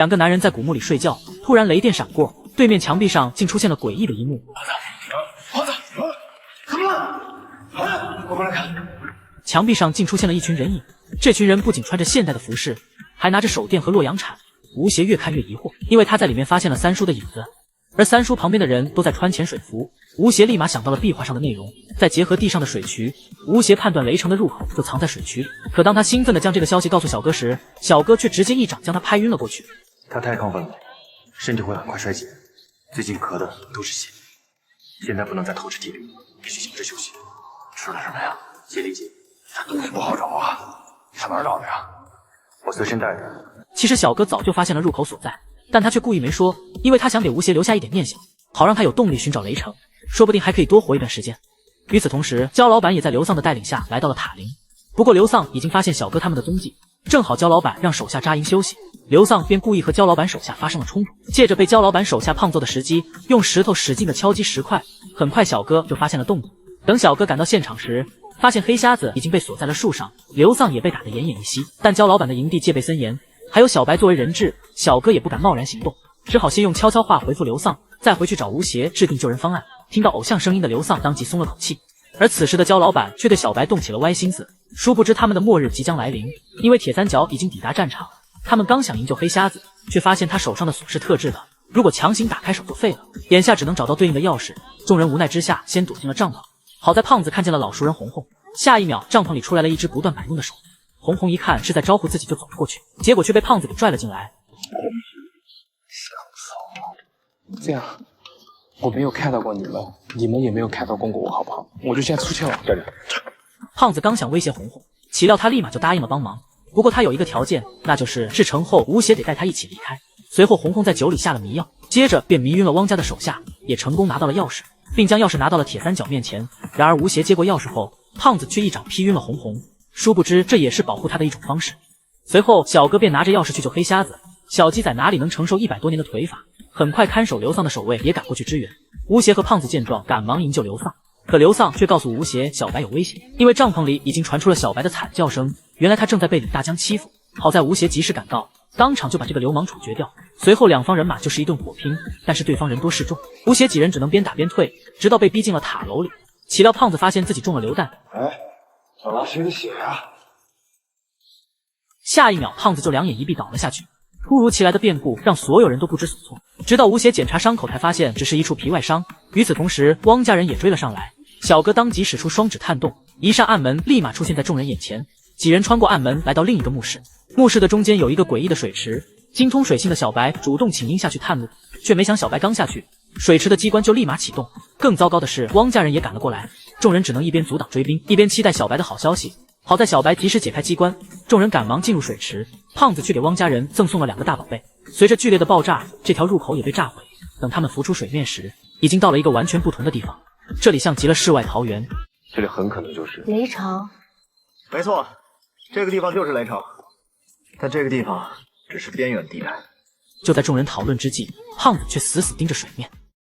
两个男人在古墓里睡觉，突然雷电闪过，对面墙壁上竟出现了诡异的一幕。胖子，怎么了？我过来看。墙壁上竟出现了一群人影，这群人不仅穿着现代的服饰，还拿着手电和洛阳铲。吴邪越看越疑惑，因为他在里面发现了三叔的影子，而三叔旁边的人都在穿潜水服。吴邪立马想到了壁画上的内容，再结合地上的水渠，吴邪判断雷城的入口就藏在水渠里。可当他兴奋地将这个消息告诉小哥时，小哥却直接一掌将他拍晕了过去。他太亢奋了，身体会很快衰竭，最近咳的都是血，现在不能再透支体力，必须请示休息。吃了什么呀？解力剂，这东西不好找啊，上哪儿找的呀？我随身带着。其实小哥早就发现了入口所在，但他却故意没说，因为他想给吴邪留下一点念想，好让他有动力寻找雷城，说不定还可以多活一段时间。与此同时，焦老板也在刘丧的带领下来到了塔林，不过刘丧已经发现小哥他们的踪迹，正好焦老板让手下扎营休息，刘丧便故意和焦老板手下发生了冲突，借着被焦老板手下胖揍的时机，用石头使劲的敲击石块。很快小哥就发现了动静，等小哥赶到现场时，发现黑瞎子已经被锁在了树上，刘丧也被打得奄奄一息。但焦老板的营地戒备森严，还有小白作为人质，小哥也不敢贸然行动，只好先用悄悄话回复刘丧，再回去找吴邪制定救人方案。听到偶像声音的刘丧当即松了口气，而此时的焦老板却对小白动起了歪心思。殊不知他们的末日即将来临，因为铁三角已经抵达战场，他们刚想营救黑瞎子，却发现他手上的锁是特制的，如果强行打开手就废了，眼下只能找到对应的钥匙。众人无奈之下先躲进了帐篷，好在胖子看见了老熟人红红，下一秒帐篷里出来了一只不断摆弄的手，红红一看是在招呼自己就走了过去，结果却被胖子给拽了进来。这样我没有看到过你们，你们也没有看到过我，好不好？我就先出去了。站着。胖子刚想威胁红红，岂料他立马就答应了帮忙，不过他有一个条件，那就是事成后吴邪得带他一起离开。随后红红在酒里下了迷药，接着便迷晕了汪家的手下，也成功拿到了钥匙，并将钥匙拿到了铁三角面前。然而吴邪接过钥匙后，胖子却一掌劈晕了红红，殊不知这也是保护他的一种方式。随后小哥便拿着钥匙去救黑瞎子，小鸡仔哪里能承受100多年的腿法，很快看守刘丧的守卫也赶过去支援。吴邪和胖子见状赶忙营救刘丧，可刘丧却告诉吴邪小白有危险，因为帐篷里已经传出了小白的惨叫声，原来他正在被李大江欺负。好在吴邪及时赶到，当场就把这个流氓处决掉。随后两方人马就是一顿火拼，但是对方人多势众，吴邪几人只能边打边退，直到被逼进了塔楼里。岂料胖子发现自己中了流弹，怎么谁的血呀？下一秒胖子就两眼一闭倒了下去。突如其来的变故让所有人都不知所措，直到吴邪检查伤口才发现只是一处皮外伤。与此同时，汪家人也追了上来，小哥当即使出双指探洞，一扇暗门立马出现在众人眼前。几人穿过暗门来到另一个墓室，墓室的中间有一个诡异的水池，精通水性的小白主动请缨下去探路，却没想小白刚下去，水池的机关就立马启动。更糟糕的是，汪家人也赶了过来，众人只能一边阻挡追兵，一边期待小白的好消息。好在小白及时解开机关，众人赶忙进入水池，胖子却给汪家人赠送了2个大宝贝。随着剧烈的爆炸，这条入口也被炸毁。等他们浮出水面时，已经到了一个完全不同的地方，这里像极了世外桃源。这里很可能就是雷城。没错，这个地方就是雷城，但这个地方只是边缘地带。就在众人讨论之际，胖子却死死盯着水面。